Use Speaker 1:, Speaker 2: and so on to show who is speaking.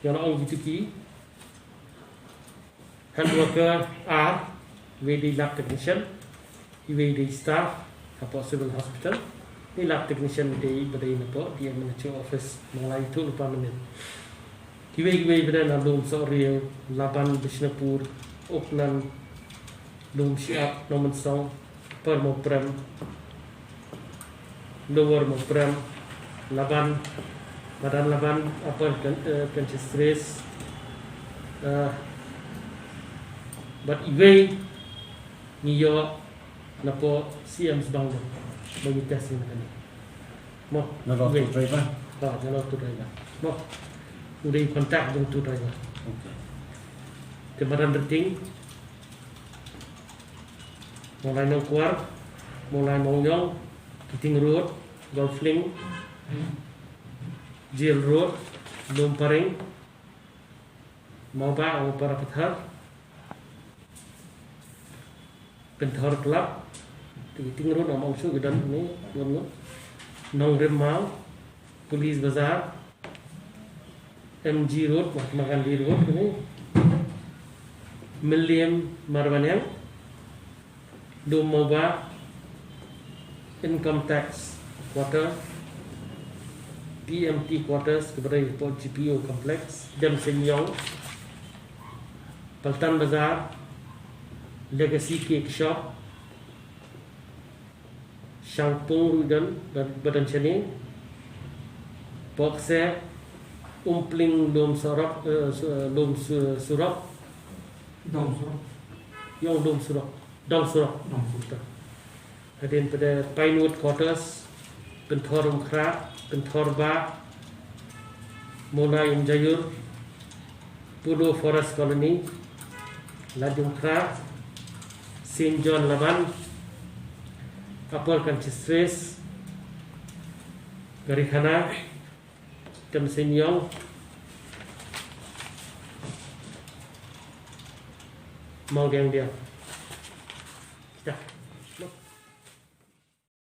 Speaker 1: yang orang GTP, hand worker R, VD lab technician, VD staff, apa civil hospital, ni lab technician di berdaya apa dia manager office mengalai itu lupa menit. Kiwe berdaya dalam sorry laban Bishnapur, Auckland, Lum Siap, Norman Song, Permoprem, Lower Moprem, Laban, Badan Laban, Upper Kanchistris, but Iwe, New York, Napo, CM Bangla, bagi tes ini kan. Mo,
Speaker 2: Iwe. Driver.
Speaker 1: Jalan tu driver. Mo, udah kontak dengan tu driver.
Speaker 2: Okay.
Speaker 1: Kebaran renting, mulai nongkuar, mulai mongyong, Kiting Road, Golfling, Jail Road, Lumparing, Mauba, Para Pathar, Penthor Club, Kiting Road, Among Su Gedan ni, Nong Rimau, Police Bazaar, MG Road, Mahatma Gandhi Road ni, Milliam Marwanyang, Dum Mauba, Income Tax Quarter, PMT Quarters kepada Port GPO Complex, Dem Senyong, Paltan Bazaar, Legacy Cake Shop, Shangpung Rudan Badan Chani, Boxer, Umpling Lom Sorok, Lom Surok, Yang Lom Surok, Dong Surok, Hadin pada Pinewood Quarters, Penthor Umkra, Penthor Ba, Mulai Jayur, Pulo Forest Colony, Ladung Kra, St. John Laban, Upper Kanchistris, Garikana, Tem Senyong, Mau Gang dia. Dah.